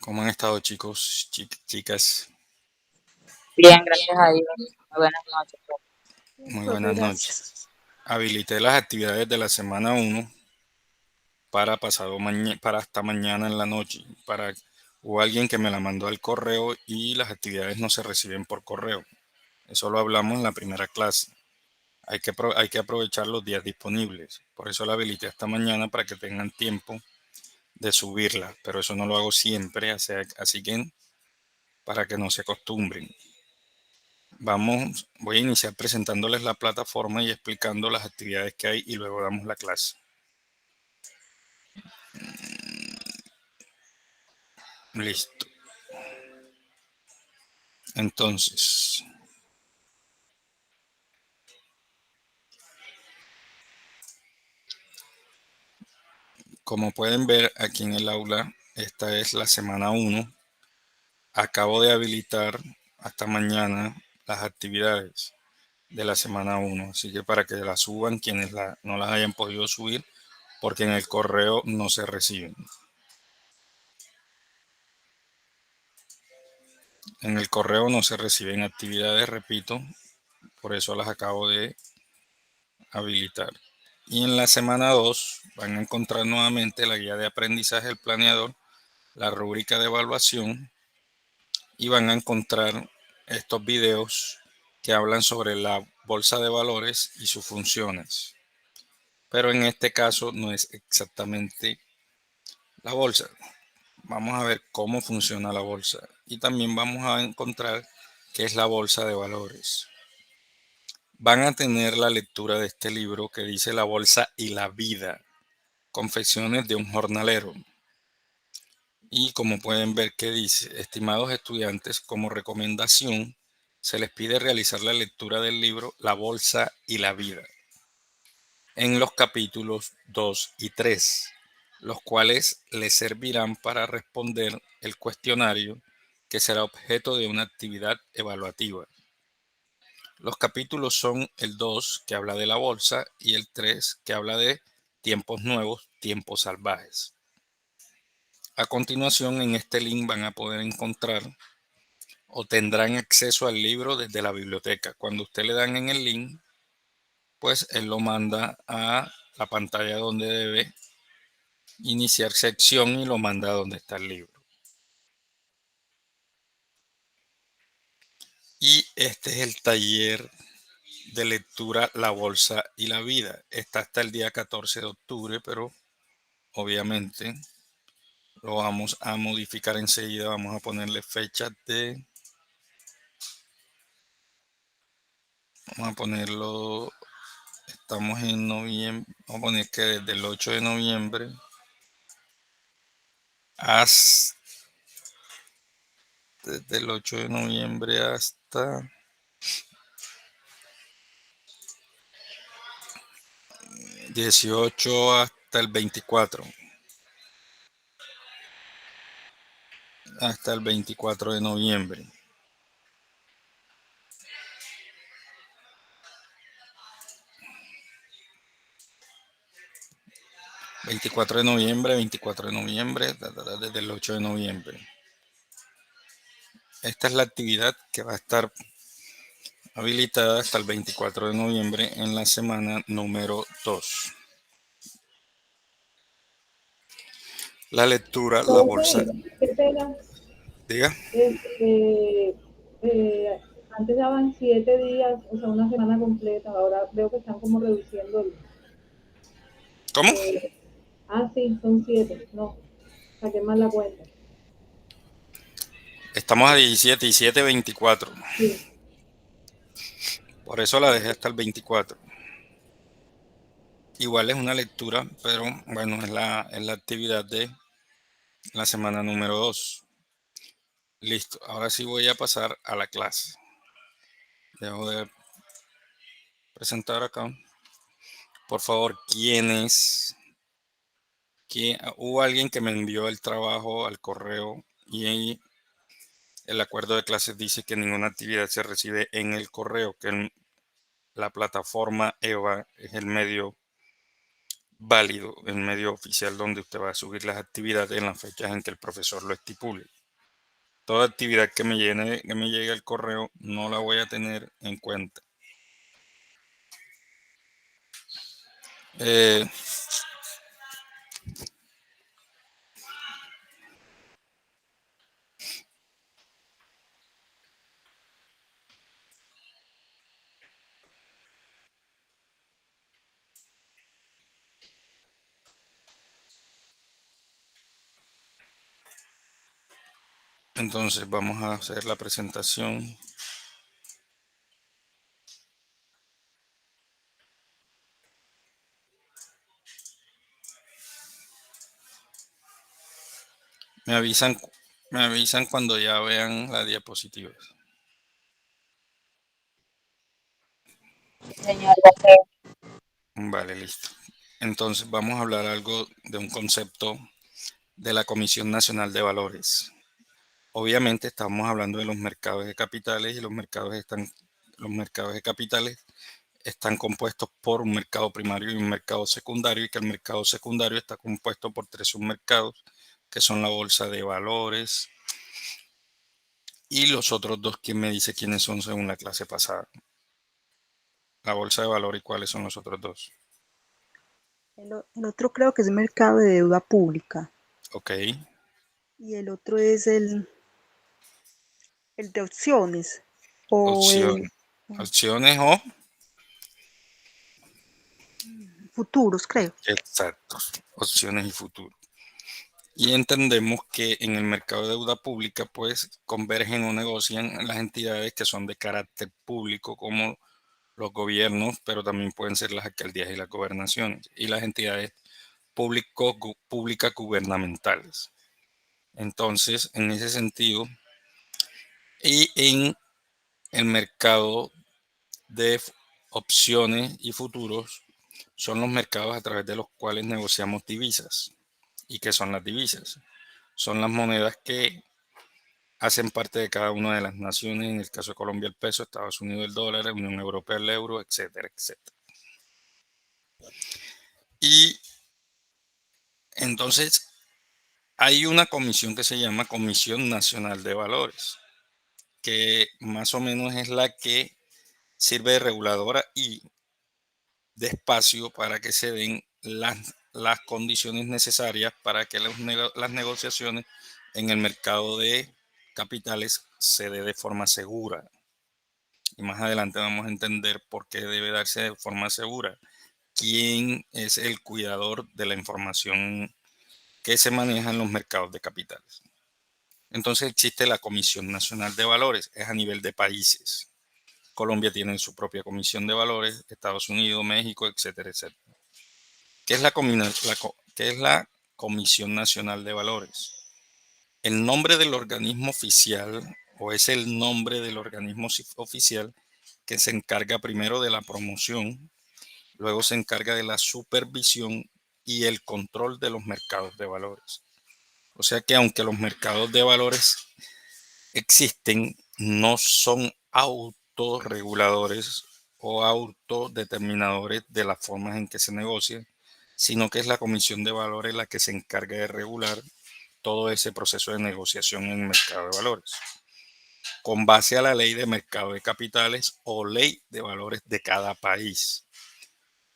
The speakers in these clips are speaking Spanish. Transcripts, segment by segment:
¿Cómo han estado, chicos, chicas? Bien, gracias a Dios. Muy buenas noches. Muy Profe, buenas noches. gracias. Habilité las actividades de la semana 1 para para hasta mañana en la noche. Hubo alguien que me la mandó al correo y las actividades no se reciben por correo. Eso lo hablamos en la primera clase. Hay que aprovechar los días disponibles. Por eso la habilité hasta mañana para que tengan tiempo de subirla. Pero eso no lo hago siempre, así que para que no se acostumbren. Voy a iniciar presentándoles la plataforma y explicando las actividades que hay y luego damos la clase. Listo. Entonces, como pueden ver aquí en el aula, esta es la semana 1. Acabo de habilitar hasta mañana las actividades de la semana 1. Así que para que las suban quienes no las hayan podido subir, porque en el correo no se reciben. En el correo no se reciben actividades, repito, por eso las acabo de habilitar. Y en la semana 2 van a encontrar nuevamente la guía de aprendizaje, el planeador, la rúbrica de evaluación y van a encontrar estos videos que hablan sobre la bolsa de valores y sus funciones. Pero en este caso no es exactamente la bolsa. Vamos a ver cómo funciona la bolsa y también vamos a encontrar qué es la bolsa de valores. Van a tener la lectura de este libro que dice La bolsa y la vida. Confesiones de un jornalero. Y como pueden ver que dice, estimados estudiantes, como recomendación, se les pide realizar la lectura del libro La bolsa y la vida en los capítulos 2 y 3, los cuales les servirán para responder el cuestionario que será objeto de una actividad evaluativa. Los capítulos son el 2, que habla de la bolsa, y el 3, que habla de tiempos nuevos, tiempos salvajes. A continuación, en este link van a poder encontrar o tendrán acceso al libro desde la biblioteca. Cuando usted le dan en el link, pues él lo manda a la pantalla donde debe iniciar sección y lo manda a donde está el libro. Y este es el taller de lectura La bolsa y la vida. Está hasta el día 14 de octubre, pero obviamente lo vamos a modificar enseguida. Vamos a ponerle fecha vamos a ponerlo, estamos en noviembre, vamos a poner que desde el 8 de noviembre hasta, desde el 8 de noviembre hasta 18 hasta el 24. Hasta el 24 de noviembre. Veinticuatro de noviembre, 24 de noviembre, desde el 8 de noviembre. Esta es la actividad que va a estar habilitada hasta el 24 de noviembre en la semana número 2. La lectura, la bolsa. Profe, qué pena. Diga. Este, antes daban 7 días, o sea, una semana completa. Ahora veo que están como reduciendo ¿Cómo? eh, sí, son 7. No, saqué mal la cuenta. Estamos a 17 y 7, 24. Sí. Por eso la dejé hasta el 24. Igual es una lectura, pero bueno, es la actividad de la semana número 2. Listo, ahora sí voy a pasar a la clase. Dejo de presentar acá. Por favor, hubo alguien que me envió el trabajo al correo y el acuerdo de clases dice que ninguna actividad se recibe en el correo, que la plataforma EVA es el medio válido, el medio oficial donde usted va a subir las actividades en las fechas en que el profesor lo estipule. Toda actividad que me llegue al correo no la voy a tener en cuenta. Entonces vamos a hacer la presentación. Me avisan cuando ya vean las diapositivas. Señor, ya sé. Vale, listo. Entonces vamos a hablar algo de un concepto de la Comisión Nacional de Valores. Obviamente estamos hablando de los mercados de capitales y los mercados de capitales están compuestos por un mercado primario y un mercado secundario, y que el mercado secundario está compuesto por 3 submercados, que son la bolsa de valores y los otros 2. ¿Quién me dice quiénes son según la clase pasada? La bolsa de valores, ¿y cuáles son los otros 2? El otro creo que es mercado de deuda pública. Ok. Y el otro es el de opciones. O Opciones o futuros, creo. exactos. Opciones y futuros. Y entendemos que en el mercado de deuda pública, pues, convergen o negocian las entidades que son de carácter público, como los gobiernos, pero también pueden ser las alcaldías y las gobernaciones, y las entidades públicas gubernamentales. Entonces, en ese sentido, y en el mercado de opciones y futuros, son los mercados a través de los cuales negociamos divisas. ¿Y qué son las divisas? Son las monedas que hacen parte de cada una de las naciones, en el caso de Colombia el peso, Estados Unidos el dólar, Unión Europea el euro, etcétera, etcétera. Y entonces hay una comisión que se llama Comisión Nacional de Valores, que más o menos es la que sirve de reguladora y de espacio para que se den las condiciones necesarias para que las negociaciones en el mercado de capitales se dé de forma segura. Y más adelante vamos a entender por qué debe darse de forma segura. ¿Quién es el cuidador de la información que se maneja en los mercados de capitales? Entonces existe la Comisión Nacional de Valores, es a nivel de países. Colombia tiene su propia Comisión de Valores, Estados Unidos, México, etcétera, etcétera. ¿Qué es la Comisión Nacional de Valores? El nombre del organismo oficial, o es el nombre del organismo oficial que se encarga primero de la promoción, luego se encarga de la supervisión y el control de los mercados de valores. O sea que aunque los mercados de valores existen, no son autorreguladores o autodeterminadores de las formas en que se negocia, sino que es la Comisión de Valores la que se encarga de regular todo ese proceso de negociación en el mercado de valores, con base a la ley de mercado de capitales o ley de valores de cada país.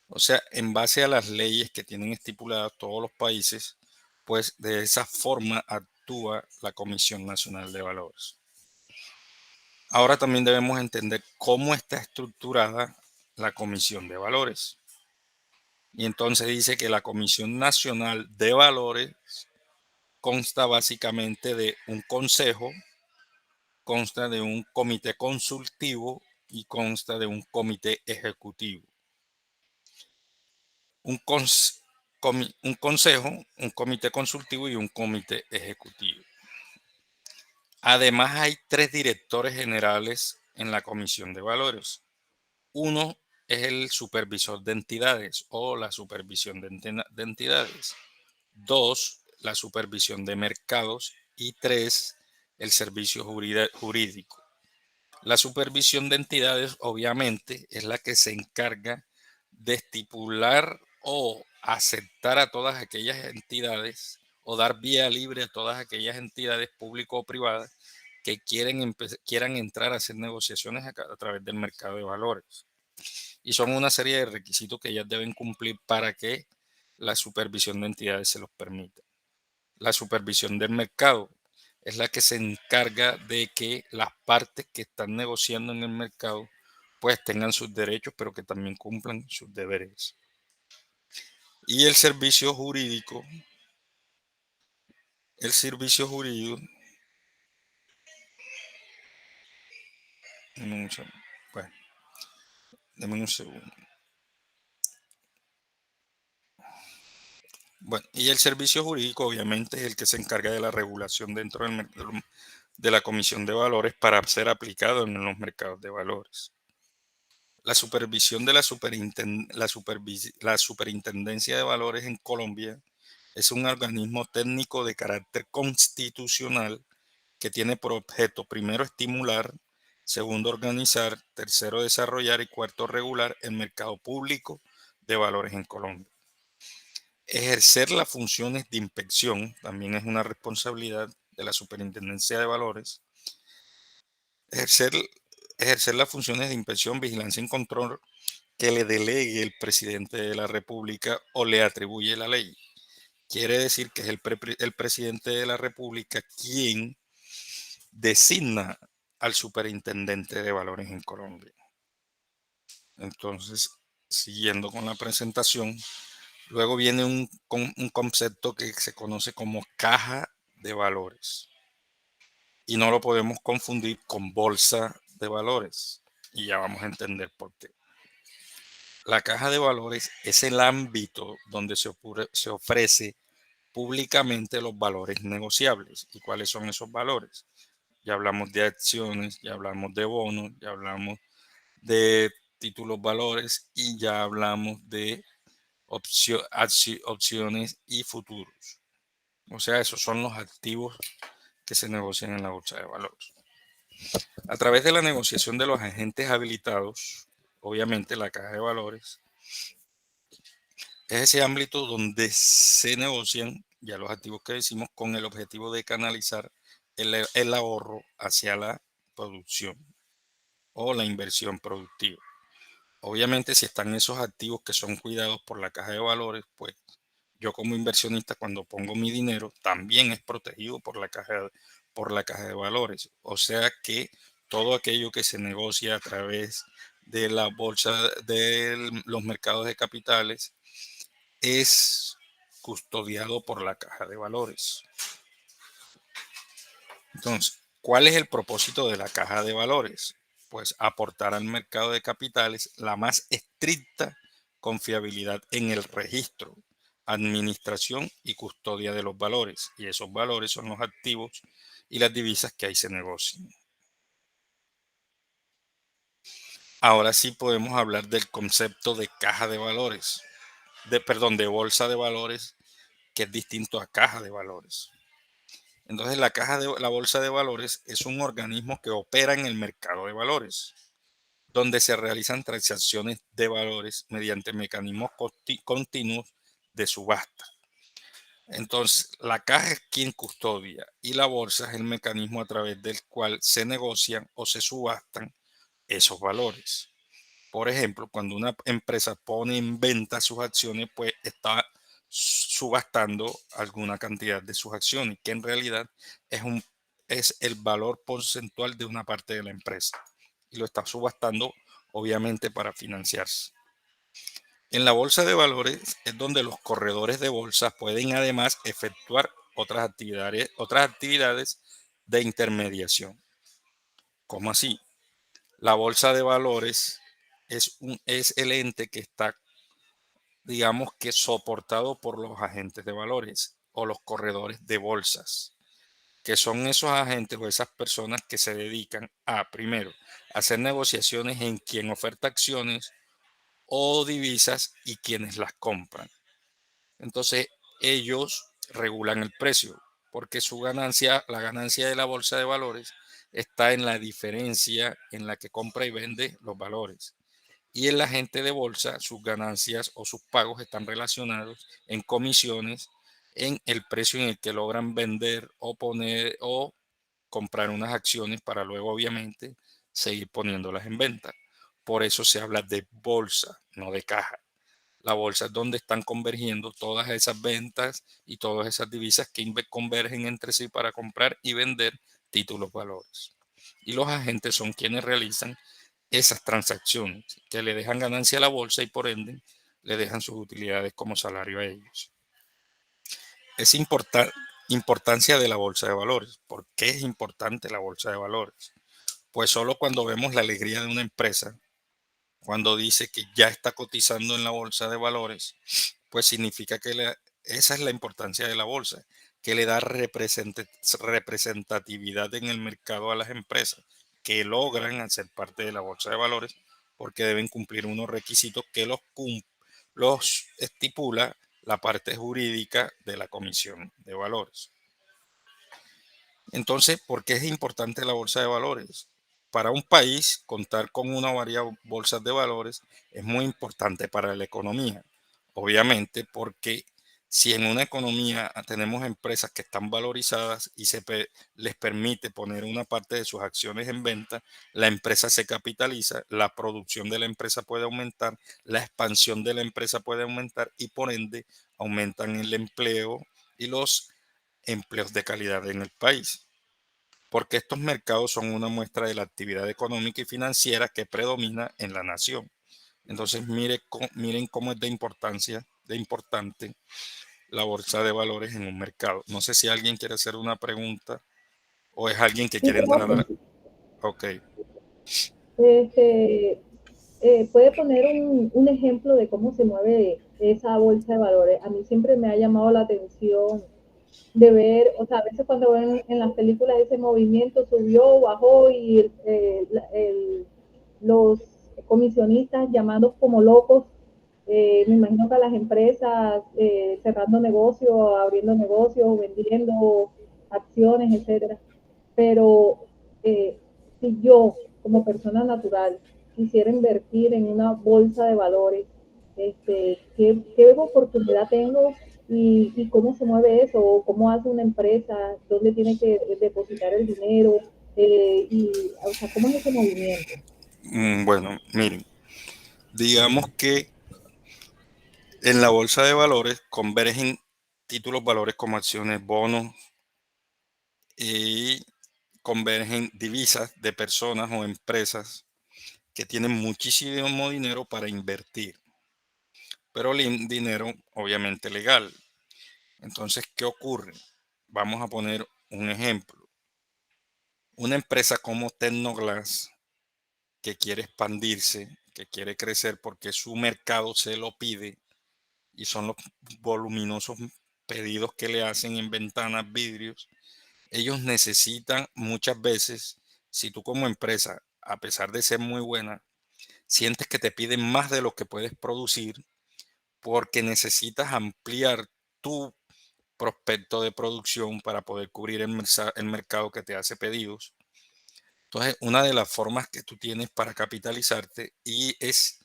O sea, en base a las leyes que tienen estipuladas todos los países, pues de esa forma actúa la Comisión Nacional de Valores. Ahora también debemos entender cómo está estructurada la Comisión de Valores. Y entonces dice que la Comisión Nacional de Valores consta básicamente de un consejo, consta de un comité consultivo y consta de un comité ejecutivo. Un consejo, un comité consultivo y un comité ejecutivo. Además, hay 3 directores generales en la Comisión de Valores. Uno es el supervisor de entidades o la supervisión de entidades. 2, la supervisión de mercados. Y 3, el servicio jurídico. La supervisión de entidades, obviamente, es la que se encarga de estipular o aceptar a todas aquellas entidades o dar vía libre a todas aquellas entidades públicas o privadas que quieran entrar a hacer negociaciones a través del mercado de valores. Y son una serie de requisitos que ellas deben cumplir para que la supervisión de entidades se los permita. La supervisión del mercado es la que se encarga de que las partes que están negociando en el mercado pues tengan sus derechos, pero que también cumplan sus deberes. Y el servicio jurídico, deme un segundo. Bueno, y el servicio jurídico obviamente es el que se encarga de la regulación dentro de la Comisión de Valores para ser aplicado en los mercados de valores. La supervisión de la Superintendencia de Valores en Colombia es un organismo técnico de carácter constitucional que tiene por objeto, primero, estimular, segundo, organizar, tercero, desarrollar y cuarto, regular el mercado público de valores en Colombia. Ejercer las funciones de inspección también es una responsabilidad de la Superintendencia de Valores. Ejercer las funciones de inspección, vigilancia y control que le delegue el presidente de la República o le atribuye la ley. Quiere decir que es el presidente de la República quien designa al superintendente de valores en Colombia. Entonces, siguiendo con la presentación, luego viene un concepto que se conoce como caja de valores. Y no lo podemos confundir con bolsa de valores. Y ya vamos a entender por qué. La caja de valores es el ámbito donde se ofrece públicamente los valores negociables. ¿Y cuáles son esos valores? Ya hablamos de acciones, ya hablamos de bonos, ya hablamos de títulos valores y ya hablamos de opciones y futuros. O sea, esos son los activos que se negocian en la bolsa de valores. A través de la negociación de los agentes habilitados, obviamente la caja de valores es ese ámbito donde se negocian ya los activos que decimos con el objetivo de canalizar el ahorro hacia la producción o la inversión productiva. Obviamente, si están esos activos que son cuidados por la caja de valores, pues yo como inversionista cuando pongo mi dinero también es protegido por la caja de valores. O sea que todo aquello que se negocia a través de la bolsa de los mercados de capitales es custodiado por la caja de valores. Entonces, ¿cuál es el propósito de la caja de valores? Pues aportar al mercado de capitales la más estricta confiabilidad en el registro, administración y custodia de los valores. Y esos valores son los activos y las divisas que ahí se negocian. Ahora sí podemos hablar del concepto de caja de valores, de bolsa de valores, que es distinto a caja de valores. Entonces, la bolsa de valores es un organismo que opera en el mercado de valores, donde se realizan transacciones de valores mediante mecanismos continuos de subasta. Entonces, la caja es quien custodia y la bolsa es el mecanismo a través del cual se negocian o se subastan esos valores. Por ejemplo, cuando una empresa pone en venta sus acciones, pues está subastando alguna cantidad de sus acciones, que en realidad es el valor porcentual de una parte de la empresa. Y lo está subastando, obviamente, para financiarse. En la bolsa de valores es donde los corredores de bolsa pueden además efectuar otras actividades de intermediación. ¿Cómo así? La bolsa de valores es el ente que está, digamos que soportado por los agentes de valores o los corredores de bolsas, que son esos agentes o esas personas que se dedican a, primero, hacer negociaciones en quien oferta acciones o divisas y quienes las compran. Entonces, ellos regulan el precio porque la ganancia de la bolsa de valores está en la diferencia en la que compra y vende los valores. Y el agente de bolsa, sus ganancias o sus pagos están relacionados en comisiones en el precio en el que logran vender o poner o comprar unas acciones para luego obviamente seguir poniéndolas en venta. Por eso se habla de bolsa, no de caja. La bolsa es donde están convergiendo todas esas ventas y todas esas divisas que convergen entre sí para comprar y vender títulos valores. Y los agentes son quienes realizan esas transacciones que le dejan ganancia a la bolsa y por ende le dejan sus utilidades como salario a ellos. Es importancia de la bolsa de valores. ¿Por qué es importante la bolsa de valores? Pues solo cuando vemos la alegría de una empresa, cuando dice que ya está cotizando en la bolsa de valores, pues significa que esa es la importancia de la bolsa, que le da representatividad en el mercado a las empresas que logran hacer parte de la bolsa de valores porque deben cumplir unos requisitos que los estipula la parte jurídica de la Comisión de Valores. Entonces, ¿por qué es importante la bolsa de valores? Para un país, contar con una varias bolsas de valores es muy importante para la economía. Obviamente, porque si en una economía tenemos empresas que están valorizadas y les permite poner una parte de sus acciones en venta, la empresa se capitaliza, la producción de la empresa puede aumentar, la expansión de la empresa puede aumentar y por ende aumentan el empleo y los empleos de calidad en el país, porque estos mercados son una muestra de la actividad económica y financiera que predomina en la nación. Entonces, miren cómo es de importante la bolsa de valores en un mercado. No sé si alguien quiere hacer una pregunta o es alguien que Sí, quiere entrar a profe. Ok. Este, ¿puede poner un ejemplo de cómo se mueve esa bolsa de valores? A mí siempre me ha llamado la atención de ver, o sea, a veces cuando ven en las películas ese movimiento subió, bajó y los comisionistas llamados como locos, me imagino que a las empresas cerrando negocios, abriendo negocios, vendiendo acciones, etcétera. Pero si yo, como persona natural, quisiera invertir en una bolsa de valores, ¿qué oportunidad tengo y cómo se mueve eso? ¿O cómo hace una empresa? ¿Dónde tiene que depositar el dinero? O sea, ¿cómo es ese movimiento? Bueno, miren, digamos que en la bolsa de valores convergen títulos valores como acciones, bonos y convergen divisas de personas o empresas que tienen muchísimo dinero para invertir, pero dinero obviamente legal. Entonces, ¿qué ocurre? Vamos a poner un ejemplo. Una empresa como Tecnoglass que quiere expandirse, que quiere crecer porque su mercado se lo pide y son los voluminosos pedidos que le hacen en ventanas, vidrios. Ellos necesitan muchas veces, si tú como empresa, a pesar de ser muy buena, sientes que te piden más de lo que puedes producir porque necesitas ampliar tu prospecto de producción para poder cubrir el mercado que te hace pedidos. Entonces, una de las formas que tú tienes para capitalizarte y es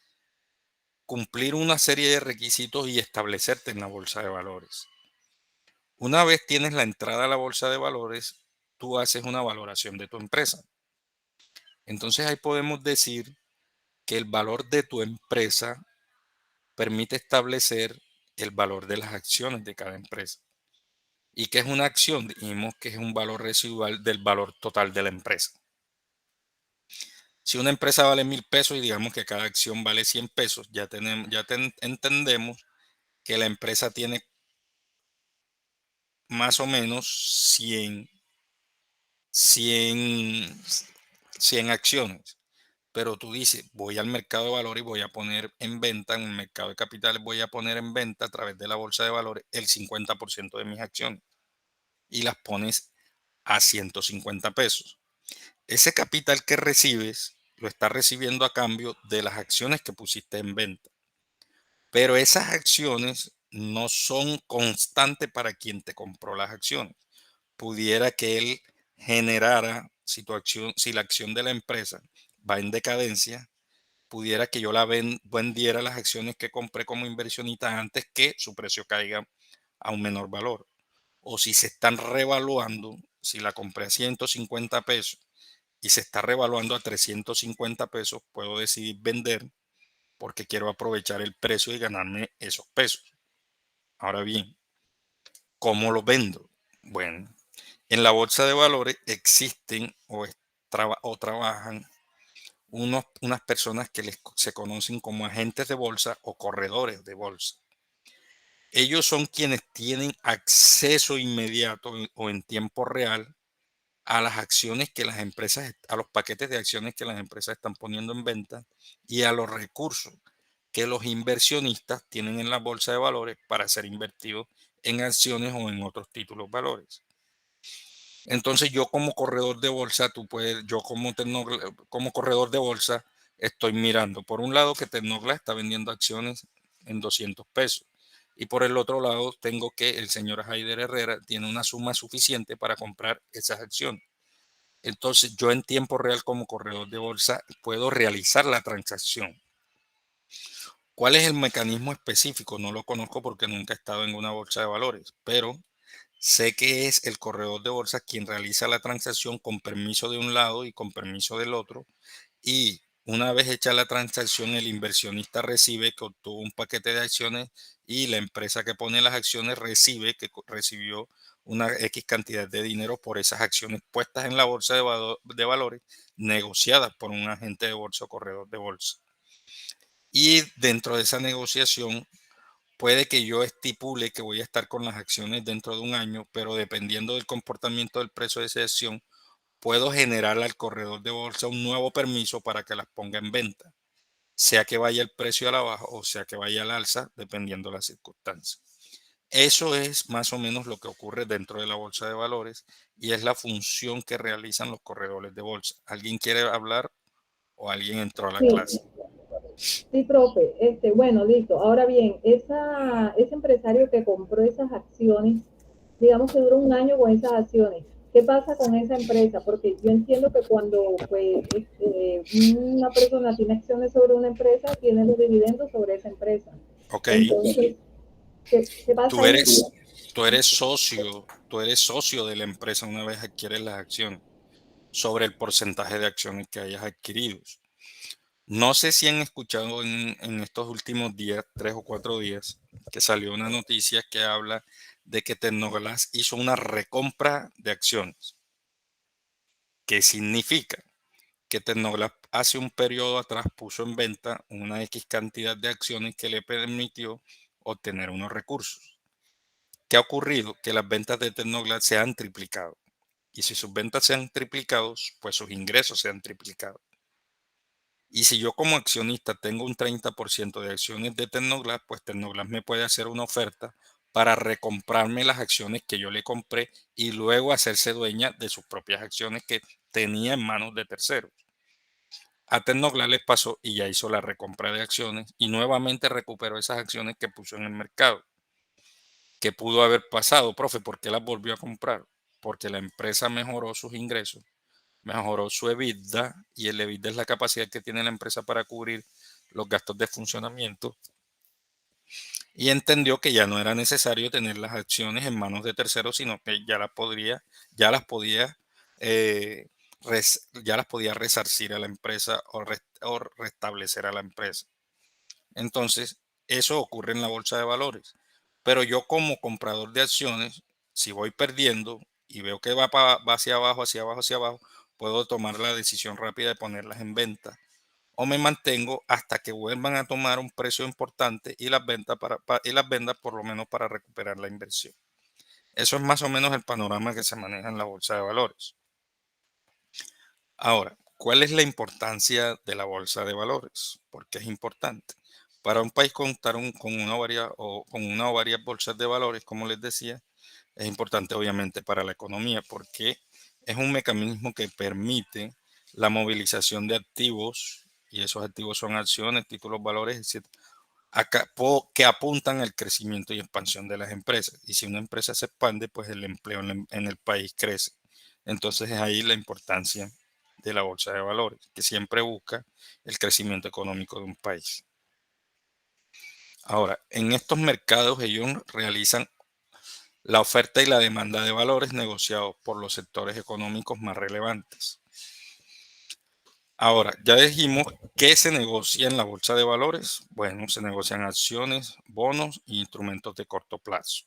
cumplir una serie de requisitos y establecerte en la bolsa de valores. Una vez tienes la entrada a la bolsa de valores, tú haces una valoración de tu empresa. Entonces ahí podemos decir que el valor de tu empresa permite establecer el valor de las acciones de cada empresa. ¿Y qué es una acción? Dijimos que es un valor residual del valor total de la empresa. Si una empresa vale 1,000 pesos y digamos que cada acción vale 100 pesos, entendemos que la empresa tiene más o menos 100 acciones. Pero tú dices, voy al mercado de valores y voy a poner en venta, en el mercado de capitales, voy a poner en venta a través de la bolsa de valores el 50% de mis acciones y las pones a 150 pesos. Ese capital que recibes lo estás recibiendo a cambio de las acciones que pusiste en venta. Pero esas acciones no son constantes para quien te compró las acciones. Pudiera que él generara, si la acción de la empresa va en decadencia, pudiera que yo vendiera las acciones que compré como inversionista antes que su precio caiga a un menor valor. O si se están revaluando, si la compré a 150 pesos y se está revaluando a 350 pesos, puedo decidir vender porque quiero aprovechar el precio y ganarme esos pesos. Ahora bien, ¿cómo lo vendo? Bueno, en la bolsa de valores existen o trabajan unas personas que se conocen como agentes de bolsa o corredores de bolsa. Ellos son quienes tienen acceso inmediato o en tiempo real a las acciones que las empresas, a los paquetes de acciones que las empresas están poniendo en venta y a los recursos que los inversionistas tienen en la bolsa de valores para ser invertidos en acciones o en otros títulos valores. Entonces yo como corredor de bolsa, yo como corredor de bolsa estoy mirando por un lado que Tecnoglass está vendiendo acciones en 200 pesos y por el otro lado tengo que el señor Haider Herrera tiene una suma suficiente para comprar esas acciones. Entonces yo en tiempo real como corredor de bolsa puedo realizar la transacción. ¿Cuál es el mecanismo específico? No lo conozco porque nunca he estado en una bolsa de valores, pero sé que es el corredor de bolsa quien realiza la transacción con permiso de un lado y con permiso del otro. Y una vez hecha la transacción, el inversionista recibe que obtuvo un paquete de acciones y la empresa que pone las acciones recibe que recibió una X cantidad de dinero por esas acciones puestas en la bolsa de valores negociadas por un agente de bolsa o corredor de bolsa. Y dentro de esa negociación puede que yo estipule que voy a estar con las acciones dentro de un año, pero dependiendo del comportamiento del precio de esa acción, puedo generar al corredor de bolsa un nuevo permiso para que las ponga en venta, sea que vaya el precio a la baja o sea que vaya al alza, dependiendo de las circunstancias. Eso es más o menos lo que ocurre dentro de la bolsa de valores y es la función que realizan los corredores de bolsa. ¿Alguien quiere hablar o alguien entró a la Sí, clase? sí, profe. Bueno, listo. Ahora bien, ese empresario que compró esas acciones, digamos que duró un año con esas acciones. ¿Qué pasa con esa empresa? Porque yo entiendo que cuando pues, una persona tiene acciones sobre una empresa, tiene los dividendos sobre esa empresa. Ok, Entonces, ¿qué pasa tú ahí? eres, tú eres socio de la empresa una vez adquieres las acciones sobre el porcentaje de acciones que hayas adquirido. No sé si han escuchado en estos últimos días, 3 o 4 días, que salió una noticia que habla de que Tecnoglass hizo una recompra de acciones. ¿Qué significa? Que Tecnoglass hace un periodo atrás puso en venta una X cantidad de acciones que le permitió obtener unos recursos. ¿Qué ha ocurrido? Que las ventas de Tecnoglass se han triplicado. Y si sus ventas se han triplicado, pues sus ingresos se han triplicado. Y si yo como accionista tengo un 30% de acciones de Tecnoglass, pues Tecnoglass me puede hacer una oferta para recomprarme las acciones que yo le compré y luego hacerse dueña de sus propias acciones que tenía en manos de terceros. A Tecnoglass les pasó y ya hizo la recompra de acciones y nuevamente recuperó esas acciones que puso en el mercado. ¿Qué pudo haber pasado, profe? ¿Por qué las volvió a comprar? Porque la empresa mejoró sus ingresos, mejoró su EBITDA y el EBITDA es la capacidad que tiene la empresa para cubrir los gastos de funcionamiento y entendió que ya no era necesario tener las acciones en manos de terceros, sino que ya las podía, eh, ya las podía resarcir a la empresa o restablecer a la empresa. Entonces, eso ocurre en la bolsa de valores. Pero yo como comprador de acciones, si voy perdiendo y veo que va hacia abajo, hacia abajo, hacia abajo, puedo tomar la decisión rápida de ponerlas en venta. O me mantengo hasta que vuelvan a tomar un precio importante y las vendas por lo menos para recuperar la inversión. Eso es más o menos el panorama que se maneja en la bolsa de valores. Ahora, ¿cuál es la importancia de la bolsa de valores? ¿Por qué es importante? Para un país contar con una o varias bolsas de valores, como les decía, es importante obviamente para la economía porque es un mecanismo que permite la movilización de activos y esos activos son acciones, títulos, valores, etc. Que apuntan al crecimiento y expansión de las empresas. Y si una empresa se expande, pues el empleo en el país crece. Entonces es ahí la importancia de la bolsa de valores, que siempre busca el crecimiento económico de un país. Ahora, en estos mercados ellos realizan la oferta y la demanda de valores negociados por los sectores económicos más relevantes. Ahora, ya dijimos qué se negocia en la bolsa de valores. Bueno, se negocian acciones, bonos e instrumentos de corto plazo.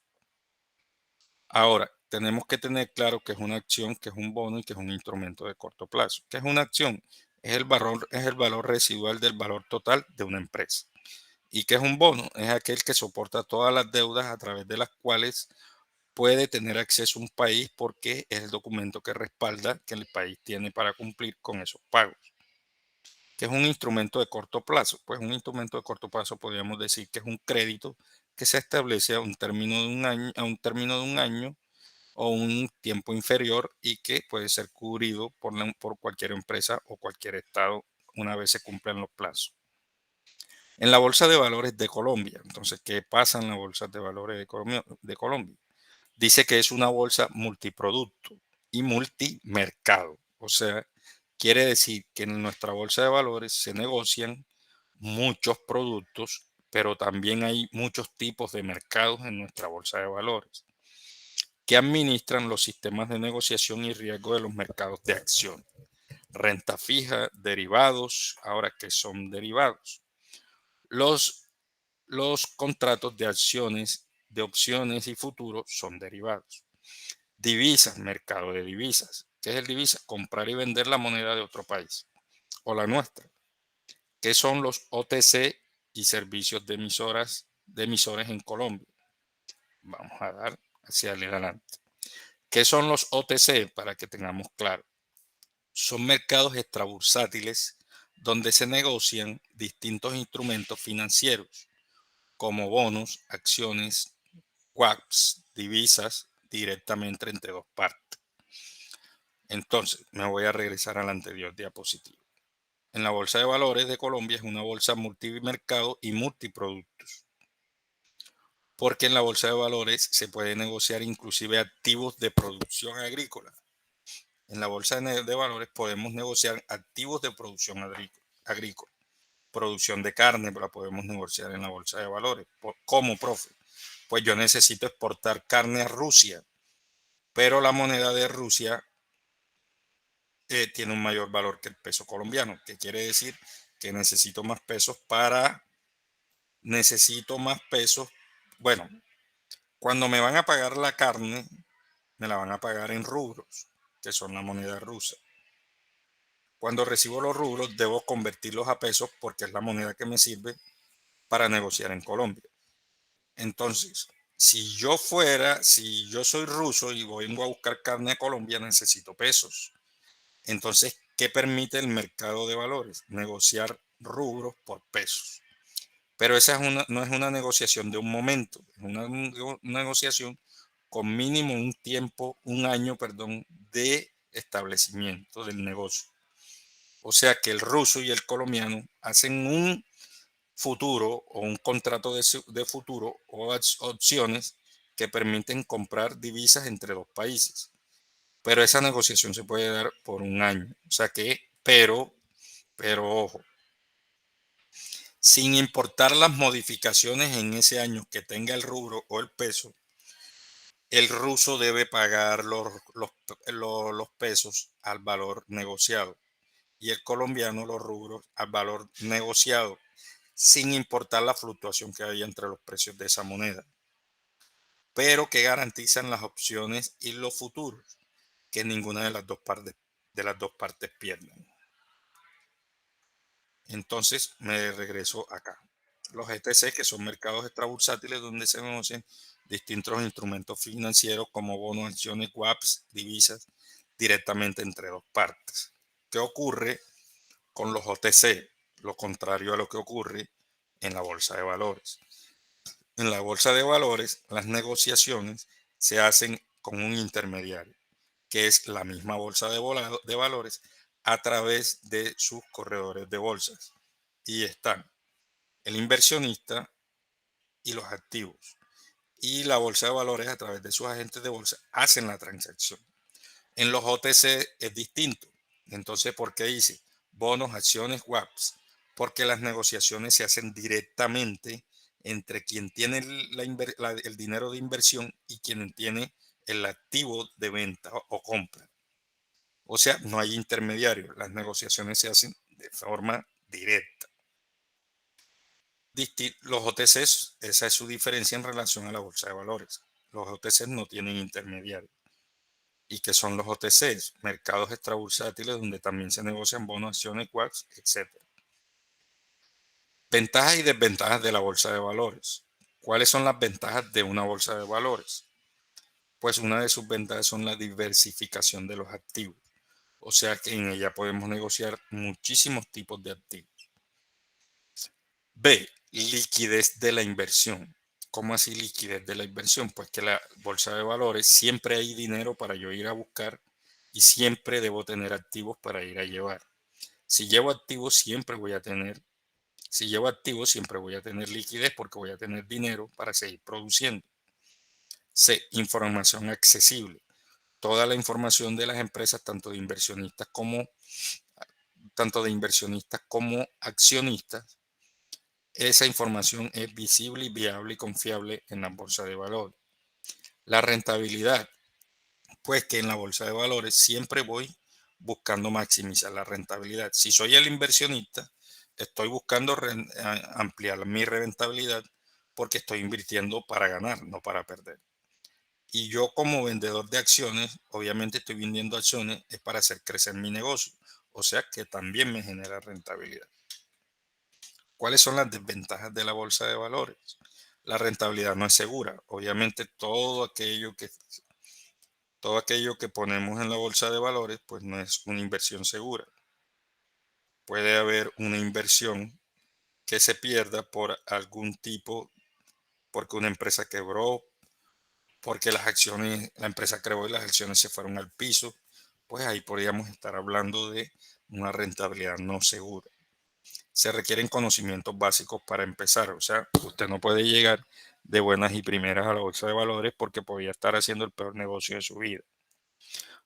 Ahora, tenemos que tener claro qué es una acción, qué es un bono y qué es un instrumento de corto plazo. ¿Qué es una acción? Es el valor residual del valor total de una empresa. ¿Y qué es un bono? Es aquel que soporta todas las deudas a través de las cuales puede tener acceso un país, porque es el documento que respalda que el país tiene para cumplir con esos pagos. ¿Qué es un instrumento de corto plazo? Pues un instrumento de corto plazo podríamos decir que es un crédito que se establece a un término de un año o un tiempo inferior, y que puede ser cubrido por cualquier empresa o cualquier estado una vez se cumplan los plazos. En la Bolsa de Valores de Colombia, entonces, ¿qué pasa en la Bolsa de Valores de Colombia? Dice que es una bolsa multiproducto y multimercado. O sea, quiere decir que en nuestra bolsa de valores se negocian muchos productos, pero también hay muchos tipos de mercados en nuestra bolsa de valores que administran los sistemas de negociación y riesgo de los mercados de acción, renta fija, derivados. Ahora, ¿qué son derivados? Los contratos de acciones, de opciones y futuros son derivados. Divisas, mercado de divisas. ¿Qué es el divisa? Comprar y vender la moneda de otro país o la nuestra. ¿Qué son los OTC y servicios de emisores en Colombia? Vamos a dar hacia adelante. ¿Qué son los OTC? Para que tengamos claro. Son mercados extrabursátiles donde se negocian distintos instrumentos financieros como bonos, acciones, swaps, divisas, directamente entre dos partes. Entonces, me voy a regresar a la anterior diapositiva. En la Bolsa de Valores de Colombia es una bolsa multimercado y multiproductos, porque en la Bolsa de Valores se puede negociar inclusive activos de producción agrícola. En la Bolsa de Valores podemos negociar activos de producción agrícola. Producción de carne la podemos negociar en la Bolsa de Valores. ¿Cómo, profe? Pues yo necesito exportar carne a Rusia, pero la moneda de Rusia tiene un mayor valor que el peso colombiano, que quiere decir que necesito más pesos Bueno, cuando me van a pagar la carne, me la van a pagar en rublos, que son la moneda rusa. Cuando recibo los rublos, debo convertirlos a pesos porque es la moneda que me sirve para negociar en Colombia. Entonces, si yo soy ruso y vengo a buscar carne a Colombia, necesito pesos. Entonces, ¿qué permite el mercado de valores? Negociar rubros por pesos. Pero esa no es una negociación de un momento, es una negociación con mínimo un año, de establecimiento del negocio. O sea que el ruso y el colombiano hacen un futuro o un contrato de futuro o opciones que permiten comprar divisas entre dos países. Pero esa negociación se puede dar por un año. O sea que, pero ojo, sin importar las modificaciones en ese año que tenga el rubro o el peso, el ruso debe pagar los pesos al valor negociado y el colombiano los rubros al valor negociado, sin importar la fluctuación que haya entre los precios de esa moneda, pero que garantizan las opciones y los futuros, que ninguna de las dos partes pierden. Entonces me regreso acá. Los ETC, que son mercados extrabursátiles donde se negocian distintos instrumentos financieros como bonos, acciones, swaps, divisas, directamente entre dos partes. ¿Qué ocurre con los OTC? Lo contrario a lo que ocurre en la bolsa de valores. En la bolsa de valores, las negociaciones se hacen con un intermediario, que es la misma bolsa de valores, a través de sus corredores de bolsas. Y están el inversionista y los activos. Y la bolsa de valores, a través de sus agentes de bolsa, hacen la transacción. En los OTC es distinto. Entonces, ¿por qué dice bonos, acciones, swaps? Porque las negociaciones se hacen directamente entre quien tiene el dinero de inversión y quien tiene el activo de venta o compra. O sea, no hay intermediario. Las negociaciones se hacen de forma directa. Los OTCs, esa es su diferencia en relación a la bolsa de valores. Los OTCs no tienen intermediario. ¿Y qué son los OTCs? Mercados extrabursátiles donde también se negocian bonos, acciones, WACs, etc. Ventajas y desventajas de la bolsa de valores. ¿Cuáles son las ventajas de una bolsa de valores? Pues una de sus ventajas son la diversificación de los activos. O sea que en ella podemos negociar muchísimos tipos de activos. B, liquidez de la inversión. ¿Cómo así liquidez de la inversión? Pues que la bolsa de valores siempre hay dinero para yo ir a buscar y siempre debo tener activos para ir a llevar. Si llevo activos siempre voy a tener liquidez porque voy a tener dinero para seguir produciendo. C, información accesible. Toda la información de las empresas, tanto de inversionistas como accionistas, esa información es visible y viable y confiable en la bolsa de valores. La rentabilidad, pues que en la bolsa de valores siempre voy buscando maximizar la rentabilidad. Si soy el inversionista, estoy buscando ampliar mi rentabilidad porque estoy invirtiendo para ganar, no para perder. Y yo como vendedor de acciones, obviamente estoy vendiendo acciones es para hacer crecer mi negocio. O sea que también me genera rentabilidad. ¿Cuáles son las desventajas de la bolsa de valores? La rentabilidad no es segura. Obviamente todo aquello que ponemos en la bolsa de valores, pues no es una inversión segura. Puede haber una inversión que se pierda por algún tipo, porque una empresa quebró, porque la empresa quebró y las acciones se fueron al piso. Pues ahí podríamos estar hablando de una rentabilidad no segura. Se requieren conocimientos básicos para empezar. O sea, usted no puede llegar de buenas y primeras a la bolsa de valores porque podría estar haciendo el peor negocio de su vida.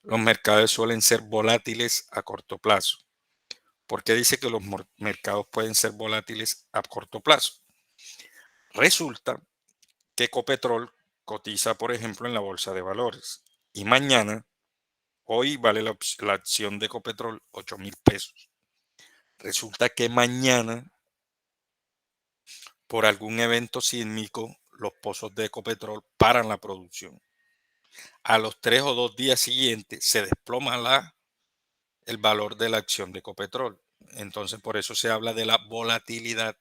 Los mercados suelen ser volátiles a corto plazo. ¿Por qué dice que los mercados pueden ser volátiles a corto plazo? Resulta que Ecopetrol cotiza, por ejemplo, en la bolsa de valores y hoy vale la acción de Ecopetrol 8,000 pesos. Resulta que mañana, por algún evento sísmico, los pozos de Ecopetrol paran la producción. A los 3 o 2 días siguientes se desploma el valor de la acción de Ecopetrol. Entonces, por eso se habla de la volatilidad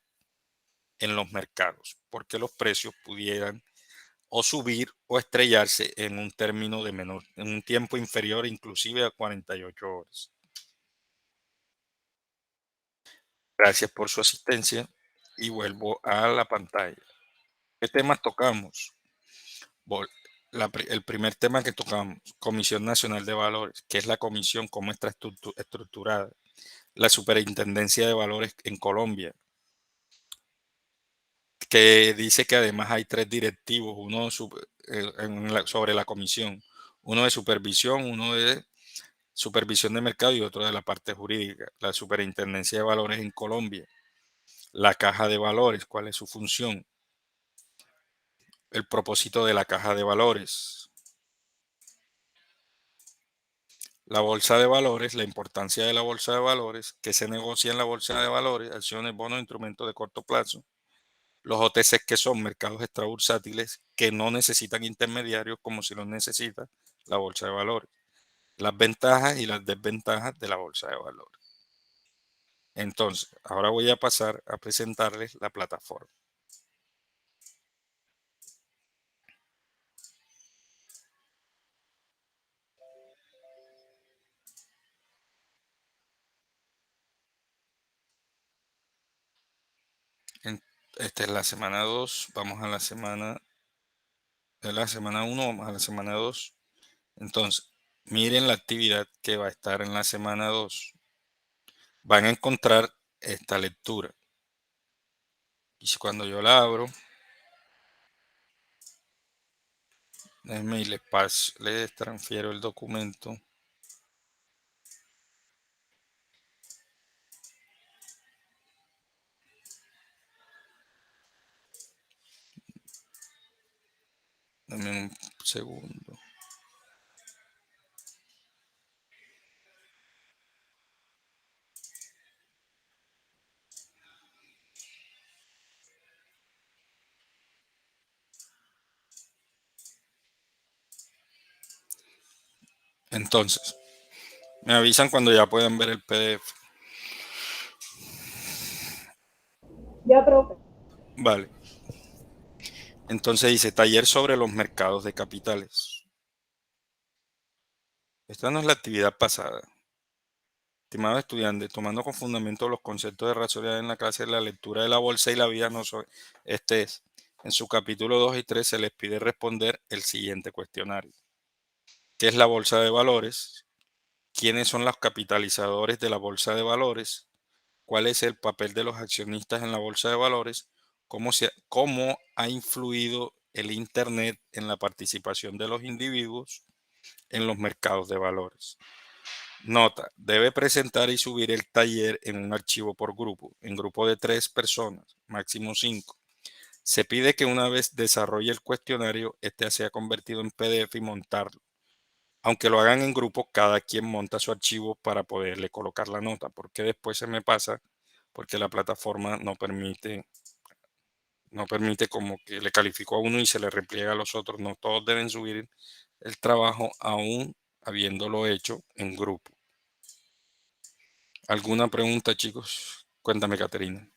en los mercados, porque los precios pudieran o subir o estrellarse en un término en un tiempo inferior inclusive a 48 horas. Gracias por su asistencia y vuelvo a la pantalla. ¿Qué temas tocamos? El primer tema que tocamos, Comisión Nacional de Valores, que es la comisión, cómo está estructurada. La Superintendencia de Valores en Colombia, que dice que además hay 3 directivos, uno sobre la comisión, uno de supervisión, uno de supervisión de mercado y otro de la parte jurídica. La Superintendencia de Valores en Colombia, la Caja de Valores, ¿cuál es su función? El propósito de la Caja de Valores. La Bolsa de Valores, la importancia de la Bolsa de Valores, que se negocia en la Bolsa de Valores, acciones, bonos, instrumentos de corto plazo. Los OTCs, que son mercados extrabursátiles que no necesitan intermediarios como si los necesita la Bolsa de Valores. Las ventajas y las desventajas de la Bolsa de Valores. Entonces, ahora voy a pasar a presentarles la plataforma. Esta es la semana 2, vamos a la semana 1, vamos a la semana 2. Entonces, miren la actividad que va a estar en la semana 2. Van a encontrar esta lectura. Y cuando yo la abro, déjenme y les transfiero el documento. Dame un segundo. Entonces, me avisan cuando ya puedan ver el PDF. Ya, profe. Vale. Entonces dice taller sobre los mercados de capitales. Esta no es la actividad pasada. Estimado estudiante, tomando con fundamento los conceptos de racionalidad en la clase, la lectura de la bolsa y la vida no son. Este es. En su capítulo 2 y 3 se les pide responder el siguiente cuestionario. ¿Qué es la bolsa de valores? ¿Quiénes son los capitalizadores de la bolsa de valores? ¿Cuál es el papel de los accionistas en la bolsa de valores? ¿Cómo ha influido el Internet en la participación de los individuos en los mercados de valores? Nota, debe presentar y subir el taller en un archivo por grupo, en grupo de 3 personas, máximo 5. Se pide que una vez desarrolle el cuestionario, este sea convertido en PDF y montarlo. Aunque lo hagan en grupo, cada quien monta su archivo para poderle colocar la nota, porque después se me pasa, porque la plataforma no permite como que le calificó a uno y se le repliega a los otros. No todos deben subir el trabajo aún habiéndolo hecho en grupo. ¿Alguna pregunta, chicos? Cuéntame, Caterina.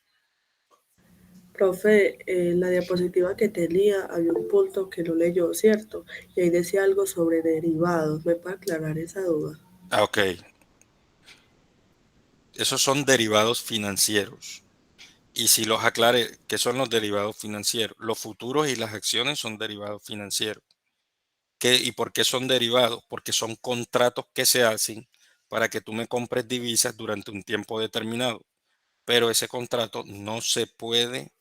Profe, la diapositiva que tenía había un punto que no leyó, ¿cierto? Y ahí decía algo sobre derivados. ¿Me puede aclarar esa duda? Ok. Esos son derivados financieros. Y si los aclare, ¿qué son los derivados financieros? Los futuros y las acciones son derivados financieros. ¿Y por qué son derivados? Porque son contratos que se hacen para que tú me compres divisas durante un tiempo determinado. Pero ese contrato no se puede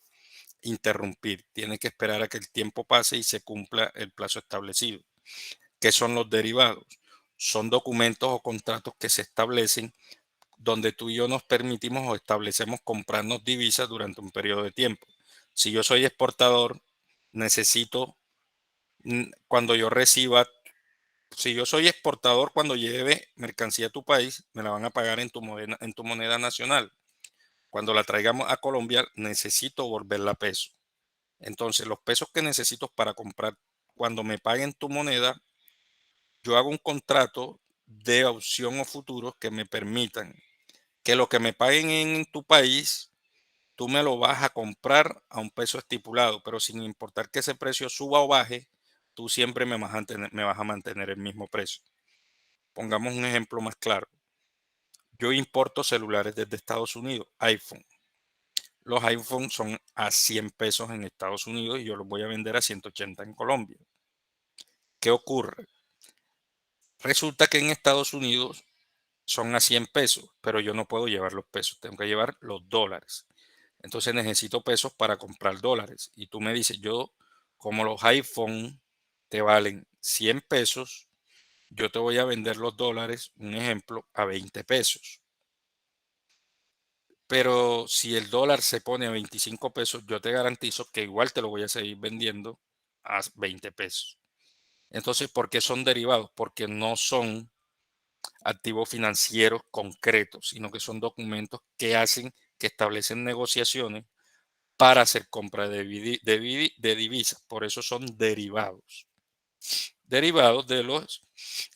interrumpir. Tiene que esperar a que el tiempo pase y se cumpla el plazo establecido. ¿Qué son los derivados? Son documentos o contratos que se establecen donde tú y yo nos permitimos o establecemos comprarnos divisas durante un periodo de tiempo. Si yo soy exportador, necesito, cuando yo reciba, si yo soy exportador, cuando lleve mercancía a tu país, me la van a pagar en tu moneda nacional. Cuando la traigamos a Colombia, necesito volverla a peso. Entonces, los pesos que necesito para comprar, cuando me paguen tu moneda, yo hago un contrato de opción o futuros que me permitan que lo que me paguen en tu país, tú me lo vas a comprar a un peso estipulado, pero sin importar que ese precio suba o baje, tú siempre me vas a mantener el mismo precio. Pongamos un ejemplo más claro. Yo importo celulares desde Estados Unidos, iPhone. Los iPhones son a 100 pesos en Estados Unidos y yo los voy a vender a 180 en Colombia. ¿Qué ocurre? Resulta que en Estados Unidos son a 100 pesos, pero yo no puedo llevar los pesos, tengo que llevar los dólares. Entonces necesito pesos para comprar dólares. Y tú me dices, como los iPhone te valen 100 pesos, yo te voy a vender los dólares, un ejemplo, a 20 pesos. Pero si el dólar se pone a 25 pesos, yo te garantizo que igual te lo voy a seguir vendiendo a 20 pesos. Entonces, ¿por qué son derivados? Porque no son activos financieros concretos, sino que son documentos que establecen negociaciones para hacer compra de divisas. Por eso son derivados. Derivados de los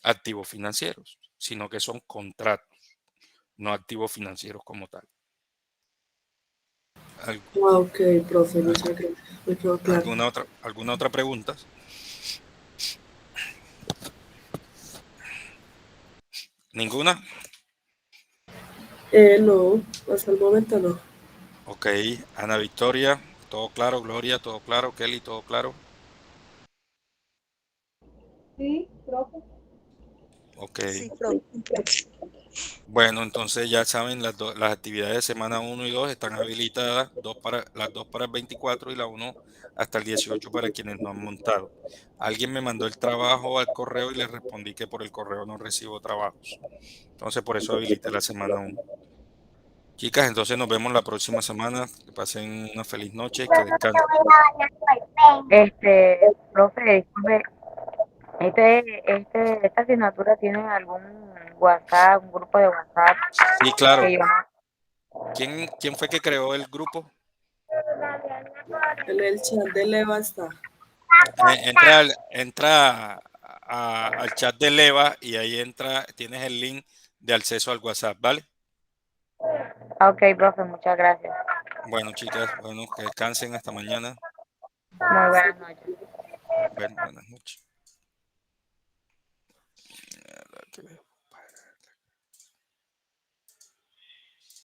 activos financieros, sino que son contratos, no activos financieros como tal. Ok, profe, muchas gracias. Me quedó claro. ¿Alguna otra pregunta? ¿Ninguna? No, hasta el momento no. Ok, Ana Victoria, todo claro, Gloria, todo claro, Kelly, todo claro. Sí, profe. Ok. Sí, profe. Bueno, entonces ya saben, las actividades de semana 1 y 2 están habilitadas, las dos para el 24 y la 1 hasta el 18 para quienes no han montado. Alguien me mandó el trabajo al correo y le respondí que por el correo no recibo trabajos. Entonces por eso habilité la semana 1. Chicas, entonces nos vemos la próxima semana. Que pasen una feliz noche y que descansen. Profe, disculpe, esta asignatura tiene algún WhatsApp, un grupo de WhatsApp Sí, claro. que yo ¿Quién fue que creó el grupo? En el chat de Leva está. Entra al chat de Leva y ahí tienes el link de acceso al WhatsApp, ¿vale? Ok, profe, muchas gracias. Bueno, chicas, bueno, que descansen hasta mañana. Muy buenas noches. Bueno, buenas noches.